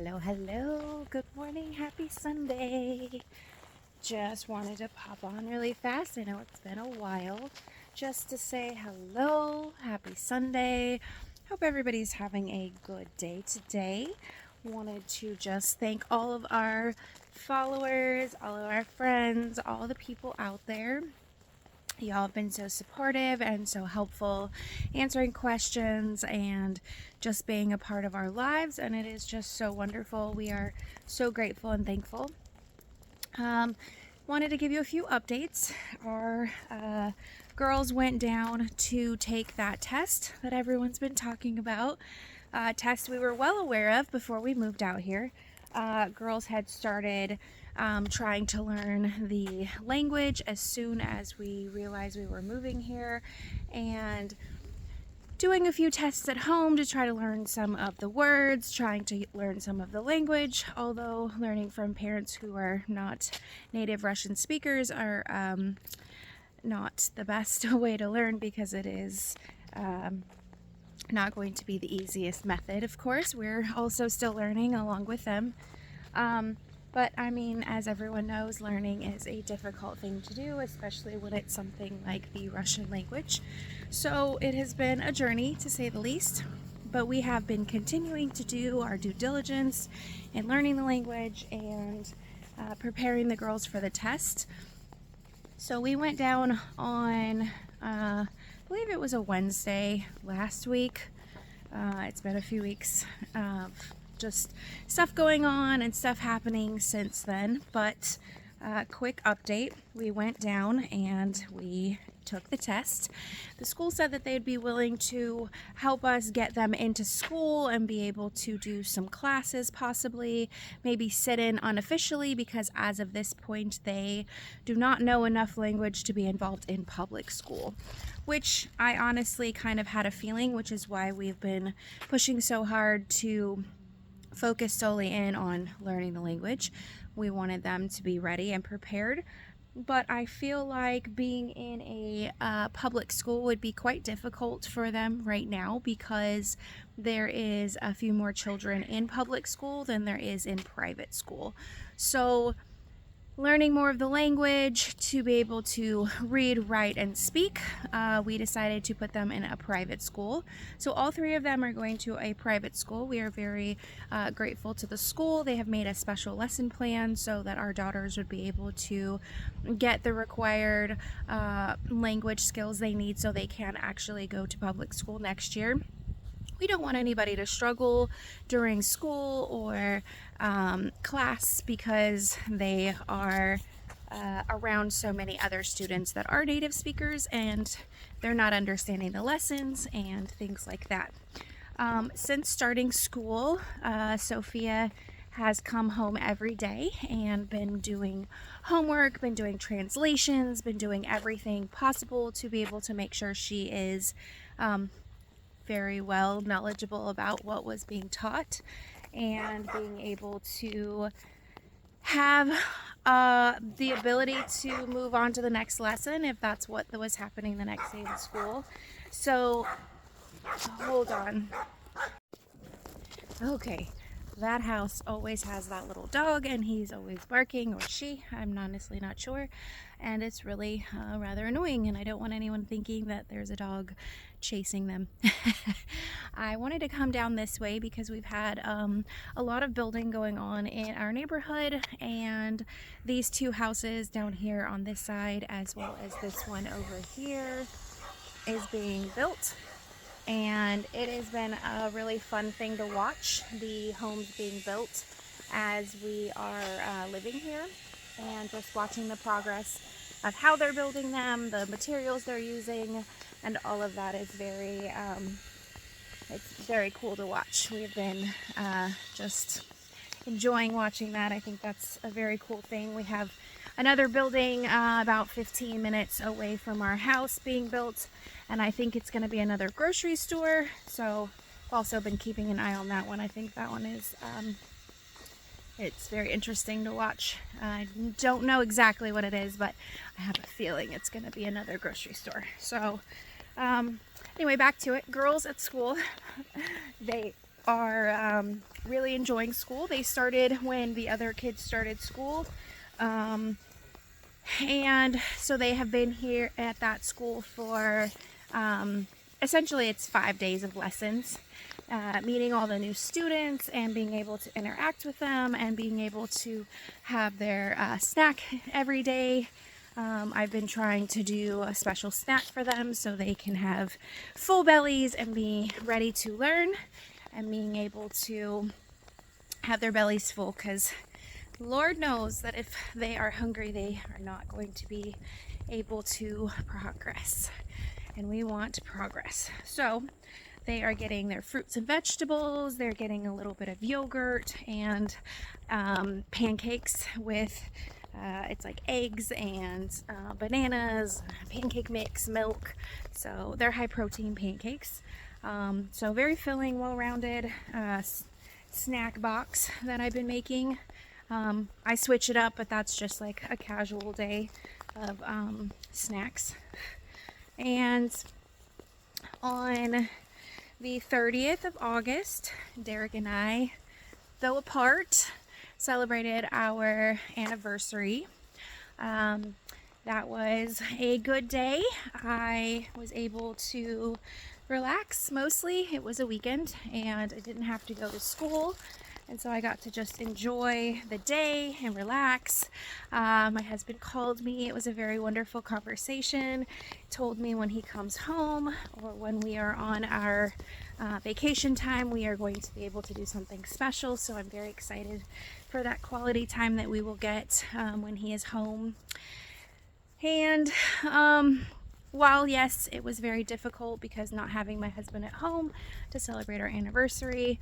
Hello. Good morning. Happy Sunday. Just wanted to pop on really fast. I know it's been a while. Just to say hello. Happy Sunday. Hope everybody's having a good day today. Wanted to just thank all of our followers, all of our friends, all the people out there. Y'all have been so supportive and so helpful, answering questions and just being a part of our lives, and it is just so wonderful. We are so grateful and thankful. Wanted to give you a few updates. Our girls went down to take that test that everyone's been talking about. Test we were well aware of before we moved out here. Girls had started trying to learn the language as soon as we realized we were moving here, and doing a few tests at home to try to learn some of the words, trying to learn some of the language, although learning from parents who are not native Russian speakers are not the best way to learn, because it is not going to be the easiest method. Of course, we're also still learning along with them. But I mean, as everyone knows, learning is a difficult thing to do, especially when it's something like the Russian language. So it has been a journey, to say the least, but we have been continuing to do our due diligence in learning the language and preparing the girls for the test. So we went down on, I believe it was a Wednesday last week. It's been a few weeks of just stuff going on and stuff happening since then, but quick update. We went down and we took the test. The school said that they'd be willing to help us get them into school and be able to do some classes, possibly maybe sit in unofficially, because as of this point they do not know enough language to be involved in public school, which I honestly kind of had a feeling, which is why we've been pushing so hard to focus solely in on learning the language. We wanted them to be ready and prepared, but I feel like being in a public school would be quite difficult for them right now, because there is a few more children in public school than there is in private school. So learning more of the language to be able to read, write, and speak, we decided to put them in a private school. So all three of them are going to a private school. We are very grateful to the school. They have made a special lesson plan so that our daughters would be able to get the required language skills they need so they can actually go to public school next year. We don't want anybody to struggle during school or class, because they are around so many other students that are native speakers and they're not understanding the lessons and things like that. Since starting school, Sophia has come home every day and been doing homework, been doing translations, been doing everything possible to be able to make sure she is very well knowledgeable about what was being taught, and being able to have the ability to move on to the next lesson if that's what was happening the next day in school. So hold on. Okay, that house always has that little dog, and he's always barking, or she, I'm honestly not sure, and it's really rather annoying, and I don't want anyone thinking that there's a dog chasing them. I wanted to come down this way because we've had a lot of building going on in our neighborhood, and these two houses down here on this side, as well as this one over here, is being built. And it has been a really fun thing to watch, the homes being built as we are living here, and just watching the progress of how they're building them, the materials they're using, and all of that is it's very cool to watch. We've been just enjoying watching that. I think that's a very cool thing. We have another building about 15 minutes away from our house being built, and I think it's going to be another grocery store, so I've also been keeping an eye on that one. I think that one is it's very interesting to watch. I don't know exactly what it is, but I have a feeling it's going to be another grocery store. So anyway, back to it. Girls at school, they are really enjoying school. They started when the other kids started school. And so they have been here at that school for essentially it's 5 days of lessons, meeting all the new students and being able to interact with them and being able to have their snack every day. I've been trying to do a special snack for them so they can have full bellies and be ready to learn, and being able to have their bellies full, because Lord knows that if they are hungry, they are not going to be able to progress, and we want progress. So they are getting their fruits and vegetables, they're getting a little bit of yogurt and pancakes with it's like eggs and bananas, pancake mix, milk. So they're high protein pancakes. So very filling, well-rounded snack box that I've been making. I switch it up, but that's just like a casual day of snacks. And on the 30th of August, Derek and I, though apart, celebrated our anniversary. That was a good day. I was able to relax mostly. It was a weekend and I didn't have to go to school, and so I got to just enjoy the day and relax. My husband called me. It was a very wonderful conversation. Told me when he comes home or when we are on our vacation time, we are going to be able to do something special. So I'm very excited for that quality time that we will get when he is home. And while yes, it was very difficult because not having my husband at home to celebrate our anniversary,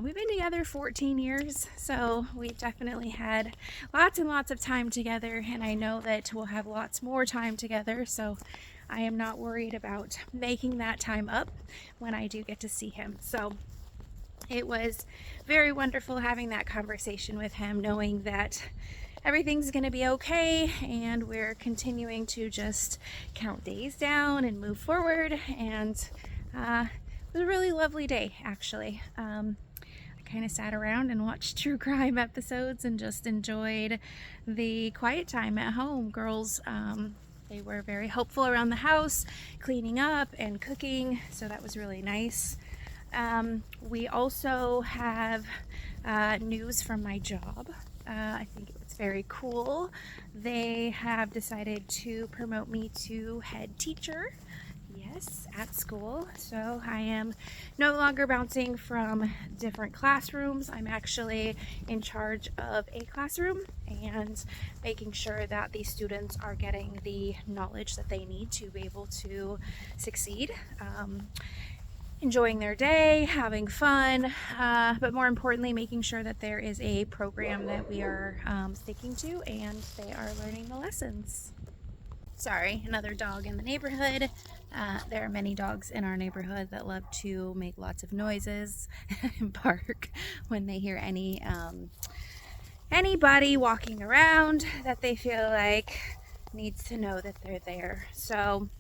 we've been together 14 years, so we've definitely had lots and lots of time together, and I know that we'll have lots more time together, so I am not worried about making that time up when I do get to see him. So it was very wonderful having that conversation with him, knowing that everything's going to be okay, and we're continuing to just count days down and move forward. And it was a really lovely day, actually. I kind of sat around and watched true crime episodes and just enjoyed the quiet time at home. Girls, they were very helpful around the house, cleaning up and cooking, so that was really nice. We also have news from my job. I think it's very cool. They have decided to promote me to head teacher, yes, at school. So I am no longer bouncing from different classrooms. I'm actually in charge of a classroom and making sure that the students are getting the knowledge that they need to be able to succeed. Enjoying their day, having fun, but more importantly, making sure that there is a program that we are sticking to and they are learning the lessons. Sorry, another dog in the neighborhood. There are many dogs in our neighborhood that love to make lots of noises and bark when they hear anybody walking around that they feel like needs to know that they're there. So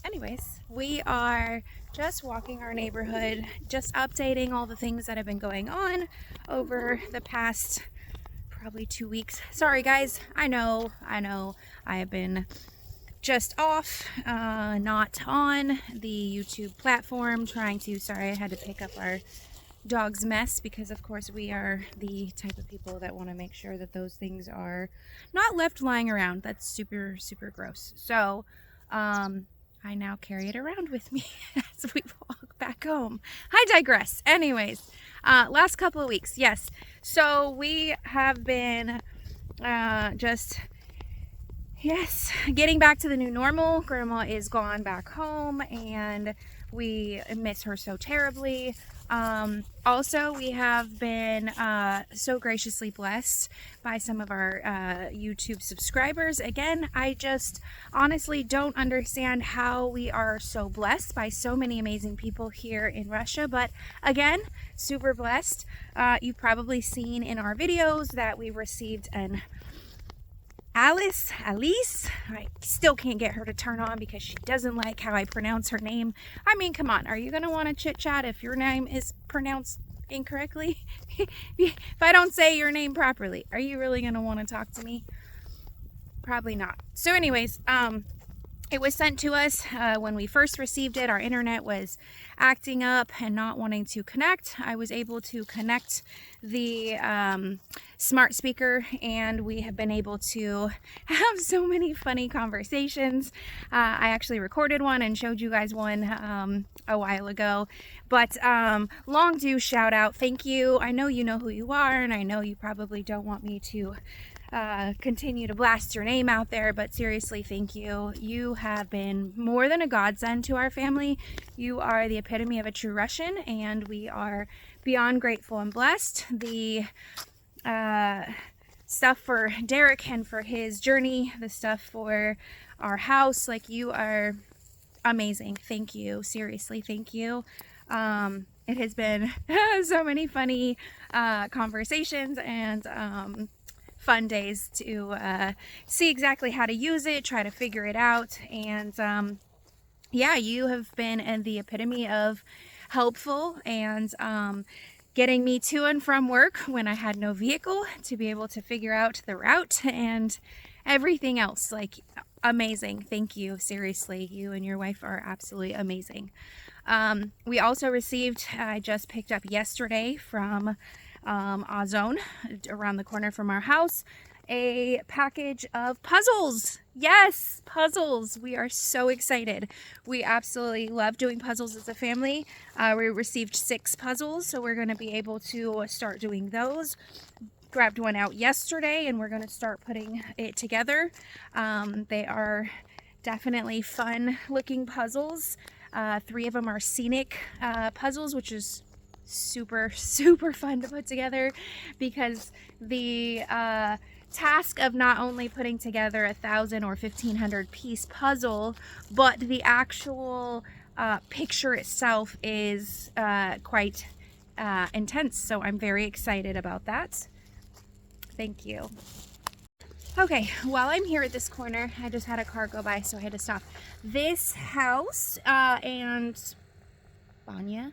anyways, we are just walking our neighborhood, just updating all the things that have been going on over the past probably 2 weeks. Sorry guys, I know I have been just off, not on the YouTube platform, sorry, I had to pick up our dog's mess because of course we are the type of people that want to make sure that those things are not left lying around. That's super, super gross. So, I now carry it around with me as we walk back home. I digress. Anyways, last couple of weeks, yes. So we have been getting back to the new normal. Grandma is gone back home and we miss her so terribly. Also, we have been so graciously blessed by some of our YouTube subscribers. Again, I just honestly don't understand how we are so blessed by so many amazing people here in Russia, but again, super blessed. You've probably seen in our videos that we received an Alice, I still can't get her to turn on because she doesn't like how I pronounce her name. I mean, come on, are you going to want to chit chat if your name is pronounced incorrectly? If I don't say your name properly, are you really going to want to talk to me? Probably not. So anyways, it was sent to us when we first received it. Our internet was acting up and not wanting to connect. I was able to connect the smart speaker, and we have been able to have so many funny conversations. I actually recorded one and showed you guys one a while ago. But long due shout out. Thank you. I know you know who you are, and I know you probably don't want me to continue to blast your name out there, but seriously, thank you. You have been more than a godsend to our family. You are the epitome of a true Russian, and we are beyond grateful and blessed. The stuff for Derek and for his journey, the stuff for our house, like, you are amazing. Thank you. Seriously, thank you. It has been so many funny conversations and fun days to see exactly how to use it, try to figure it out. And yeah, you have been the epitome of helpful and getting me to and from work when I had no vehicle, to be able to figure out the route and everything else. Like, amazing. Thank you. Seriously, you and your wife are absolutely amazing. We also received, I just picked up yesterday from Ozone, around the corner from our house, a package of puzzles. Yes, puzzles. We are so excited. We absolutely love doing puzzles as a family. We received 6 puzzles, so we're going to be able to start doing those. Grabbed one out yesterday, and we're going to start putting it together. They are definitely fun looking puzzles. 3 of them are scenic puzzles, which is super fun to put together, because the task of not only putting together 1,000 or 1,500 piece puzzle, but the actual picture itself is quite intense. So I'm very excited about that. Thank you. Okay, while I'm here at this corner, I just had a car go by, so I had to stop. This house and Vanya,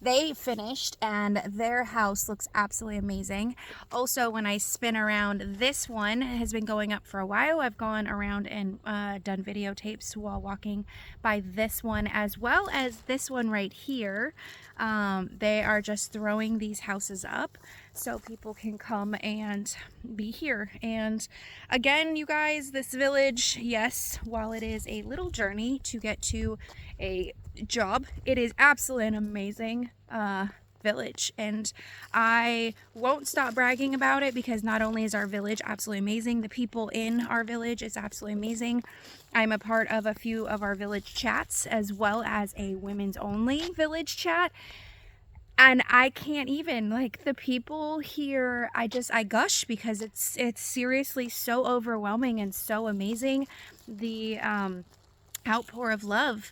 they finished, and their house looks absolutely amazing. Also, when I spin around, this one has been going up for a while. I've gone around and done videotapes while walking by this one, as well as this one right here. They are just throwing these houses up so people can come and be here. And again, you guys, this village, yes, while it is a little journey to get to a job, it is absolutely an amazing village, and I won't stop bragging about it, because not only is our village absolutely amazing, the people in our village is absolutely amazing. I'm a part of a few of our village chats, as well as a women's only village chat, and I can't even, like, the people here, I gush, because it's seriously so overwhelming and so amazing, the outpour of love.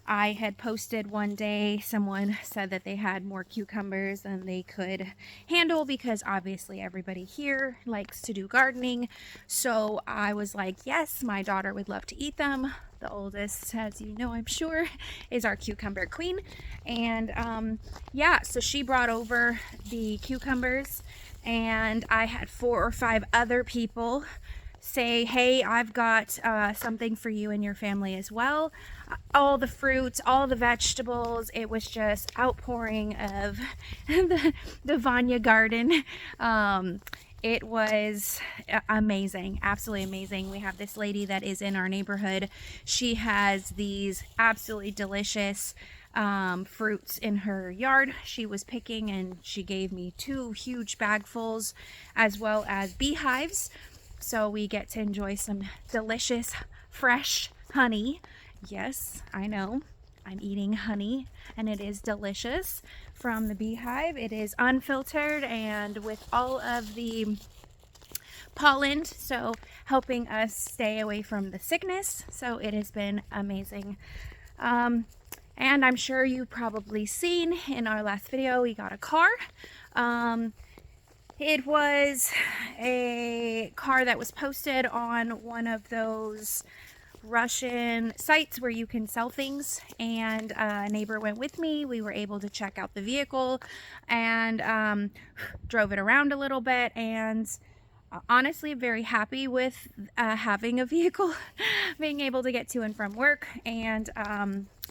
I had posted one day, someone said that they had more cucumbers than they could handle, because obviously everybody here likes to do gardening. So I was like, yes, my daughter would love to eat them. The oldest, as you know, I'm sure, is our cucumber queen. And yeah, so she brought over the cucumbers, and I had 4 or 5 other people say, hey, I've got something for you and your family as well. All the fruits, all the vegetables, it was just outpouring of the Vanya garden. It was amazing, absolutely amazing. We have this lady that is in our neighborhood. She has these absolutely delicious fruits in her yard. She was picking, and she gave me 2 huge bagfuls, as well as beehives. So we get to enjoy some delicious, fresh honey. Yes, I know, I'm eating honey, and it is delicious from the beehive. It is unfiltered and with all of the pollen, so helping us stay away from the sickness. So it has been amazing. And I'm sure you've probably seen in our last video, we got a car. It was a car that was posted on one of those Russian sites where you can sell things, and a neighbor went with me. We were able to check out the vehicle and drove it around a little bit, and honestly very happy with having a vehicle, being able to get to and from work, and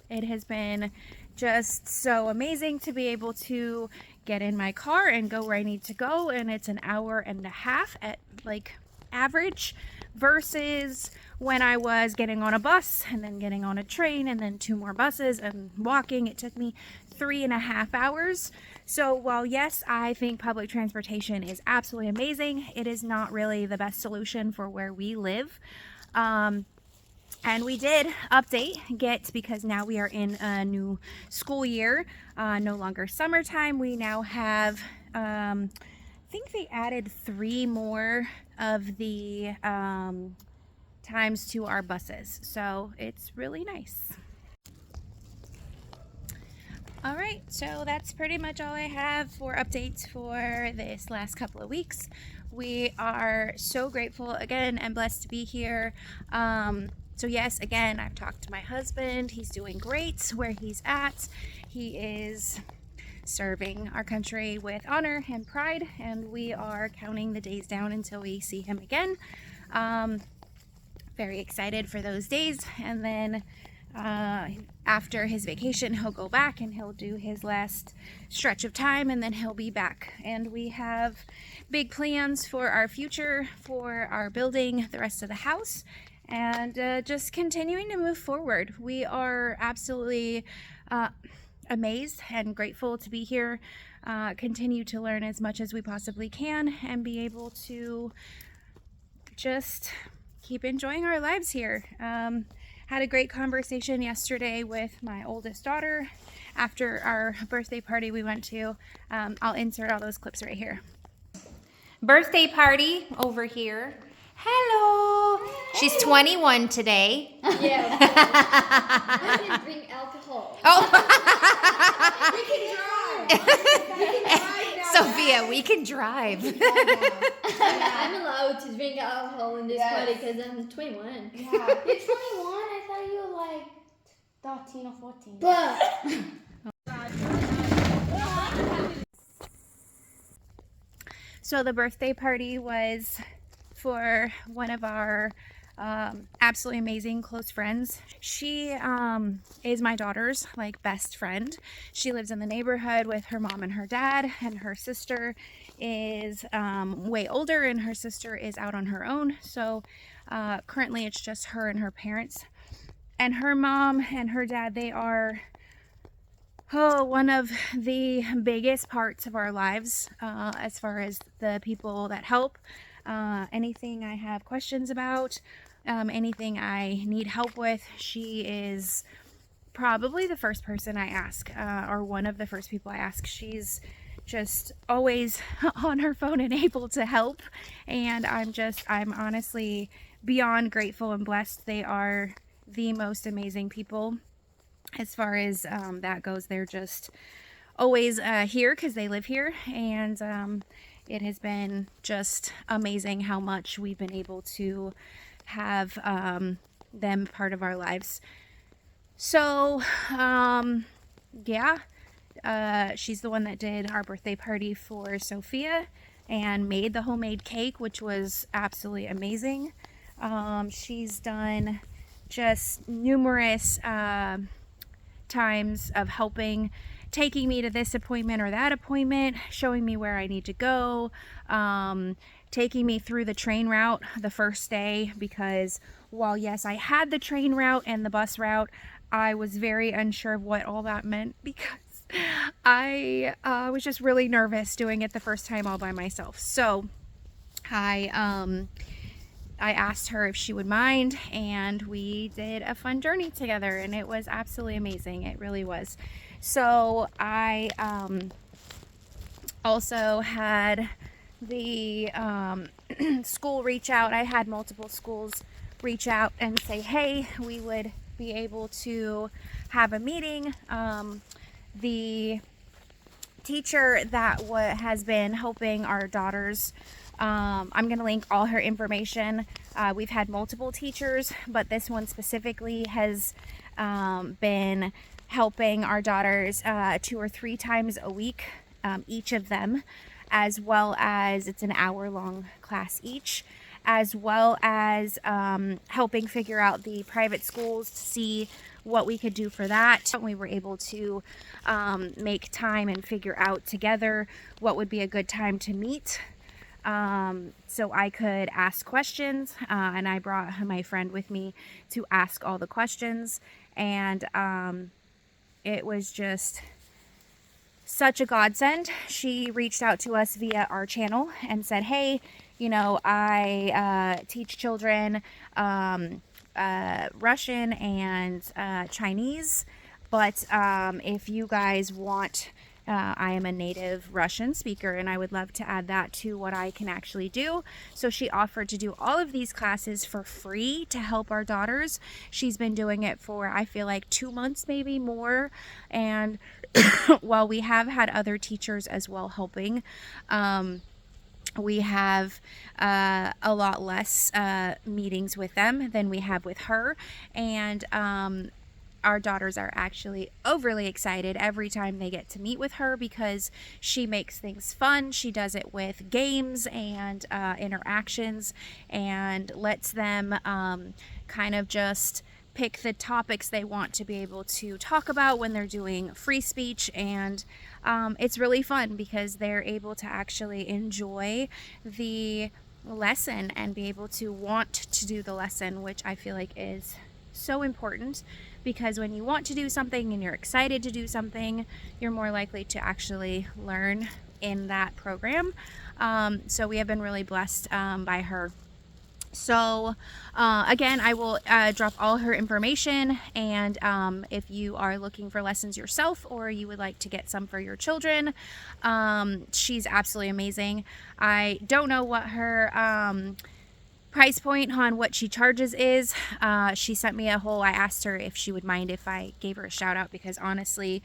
it has been just so amazing to be able to get in my car and go where I need to go, and it's an hour and a half at like average, versus when I was getting on a bus and then getting on a train and then 2 more buses and walking. It took me 3.5 hours. So while yes, I think public transportation is absolutely amazing, it is not really the best solution for where we live. And we did get, because now we are in a new school year, no longer summertime. We now have, I think they added 3 more of the times to our buses. So it's really nice. All right, so that's pretty much all I have for updates for this last couple of weeks. We are so grateful again and blessed to be here. So yes, again, I've talked to my husband. He's doing great where he's at. He is serving our country with honor and pride, and we are counting the days down until we see him again. Very excited for those days, and then after his vacation he'll go back and he'll do his last stretch of time, and then he'll be back. And we have big plans for our future, for our building, the rest of the house, and just continuing to move forward. We are absolutely amazed and grateful to be here, continue to learn as much as we possibly can, and be able to just keep enjoying our lives here. Had a great conversation yesterday with my oldest daughter after our birthday party we went to. I'll insert all those clips right here. Birthday party over here. Hello. Hey. She's 21 today. Yeah. I didn't bring alcohol. Oh. We can drive. Sophia, we can drive. I'm allowed to drink alcohol in this party because I'm 21. Yeah. You're 21? I thought you were like 13 or 14. But So the birthday party was for one of our absolutely amazing close friends. She is my daughter's best friend. She lives in the neighborhood with her mom and her dad, and her sister is way older, and her sister is out on her own. So currently it's just her and her parents. And her mom and her dad, they are one of the biggest parts of our lives, as far as the people that help. Anything I have questions about, anything I need help with, she is probably the first person I ask, or one of the first people I ask. She's just always on her phone and able to help, and I'm honestly beyond grateful and blessed. They are the most amazing people as far as that goes. They're just always here because they live here, and it has been just amazing how much we've been able to have them part of our lives. So yeah, she's the one that did our birthday party for Sophia and made the homemade cake, which was absolutely amazing. She's done just numerous times of helping, taking me to this appointment or that appointment, showing me where I need to go, taking me through the train route the first day, because while yes, I had the train route and the bus route, I was very unsure of what all that meant, because I was just really nervous doing it the first time all by myself. So I asked her if she would mind, and we did a fun journey together, and it was absolutely amazing. It really was. So I also had the school reach out. I had multiple schools reach out and say, hey, we would be able to have a meeting. The teacher that has been helping our daughters. I'm going to link all her information. We've had multiple teachers, but this one specifically has been helping our daughters 2 or 3 times a week, each of them, as well as it's an hour-long class each, as well as helping figure out the private schools to see what we could do for that. We were able to make time and figure out together what would be a good time to meet, so I could ask questions, and I brought my friend with me to ask all the questions, and it was just such a godsend. She reached out to us via our channel and said, hey, you know, I teach children Russian and Chinese, but if you guys want, I am a native Russian speaker and I would love to add that to what I can actually do. So she offered to do all of these classes for free to help our daughters. She's been doing it for, I feel like, 2 months, maybe more. And while we have had other teachers as well helping, we have a lot less meetings with them than we have with her. And our daughters are actually overly excited every time they get to meet with her because she makes things fun. She does it with games and interactions and lets them kind of just pick the topics they want to be able to talk about when they're doing free speech. And it's really fun because they're able to actually enjoy the lesson and be able to want to do the lesson, which I feel like is so important, because when you want to do something and you're excited to do something, you're more likely to actually learn in that program. So we have been really blessed by her. So again, I will drop all her information, and if you are looking for lessons yourself or you would like to get some for your children, she's absolutely amazing. I don't know what her price point on what she charges is. She sent me I asked her if she would mind if I gave her a shout out, because honestly,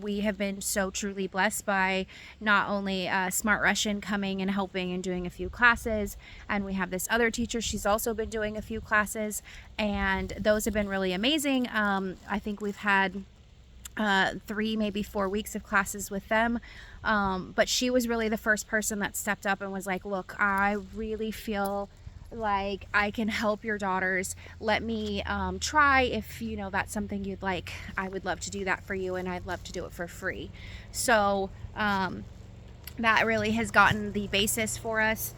we have been so truly blessed by not only Smart Russian coming and helping and doing a few classes, and we have this other teacher, she's also been doing a few classes, and those have been really amazing. I think we've had 3, maybe 4 weeks of classes with them. But she was really the first person that stepped up and was like, look, I really feel like I can help your daughters. Let me try. If you know that's something you'd like, I would love to do that for you, and I'd love to do it for free. So that really has gotten the basis for us.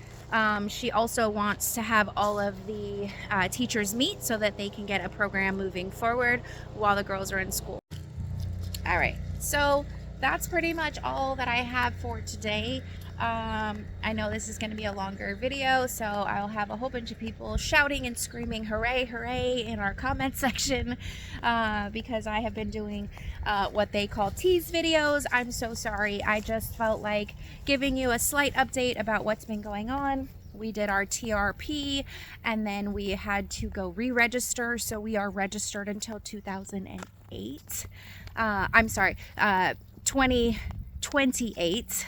She also wants to have all of the teachers meet so that they can get a program moving forward while the girls are in school. All right, so that's pretty much all that I have for today. I know this is going to be a longer video, so I'll have a whole bunch of people shouting and screaming hooray, hooray in our comment section, because I have been doing what they call tease videos. I'm so sorry. I just felt like giving you a slight update about what's been going on. We did our TRP, and then we had to go re-register, so we are registered until 2008. I'm sorry, 2028.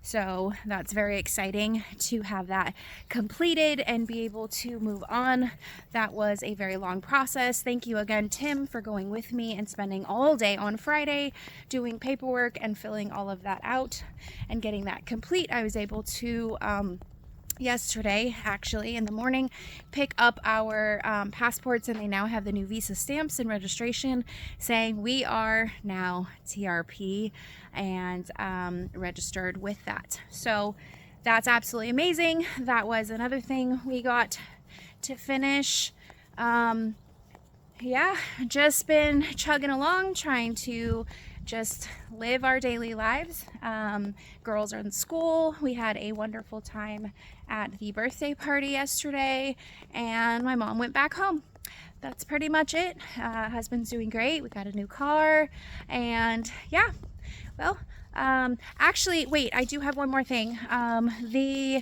So that's very exciting to have that completed and be able to move on. That was a very long process. Thank you again, Tim, for going with me and spending all day on Friday doing paperwork and filling all of that out and getting that complete. I was able to yesterday, actually, in the morning, pick up our passports, and they now have the new visa stamps and registration saying we are now TRP and registered with that. So that's absolutely amazing. That was another thing we got to finish. Yeah, just been chugging along, trying to just live our daily lives. Girls are in school. We had a wonderful time at the birthday party yesterday, and my mom went back home. That's pretty much it. Husband's doing great. We got a new car, and yeah, well, actually, wait, I do have one more thing. The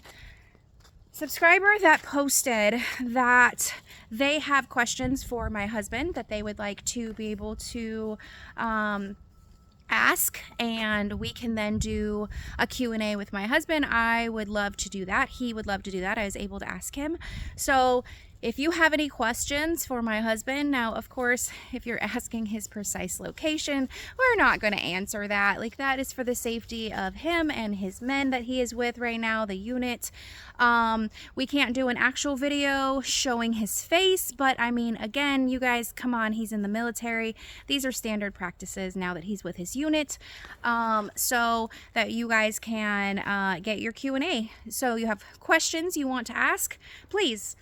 subscriber that posted that they have questions for my husband that they would like to be able to ask, and we can then do a Q&A with my husband. I would love to do that. He would love to do that. I was able to ask him. So if you have any questions for my husband, now of course, if you're asking his precise location, we're not going to answer that. Like, that is for the safety of him and his men that he is with right now, the unit. We can't do an actual video showing his face, but I mean, again, you guys, come on, he's in the military. These are standard practices now that he's with his unit, so that you guys can get your Q&A. So you have questions you want to ask, please.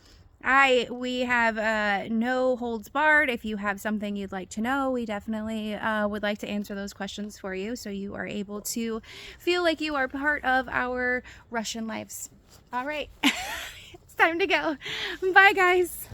We have no holds barred. If you have something you'd like to know, we definitely would like to answer those questions for you, so you are able to feel like you are part of our Russian lives. All right, it's time to go. Bye, guys.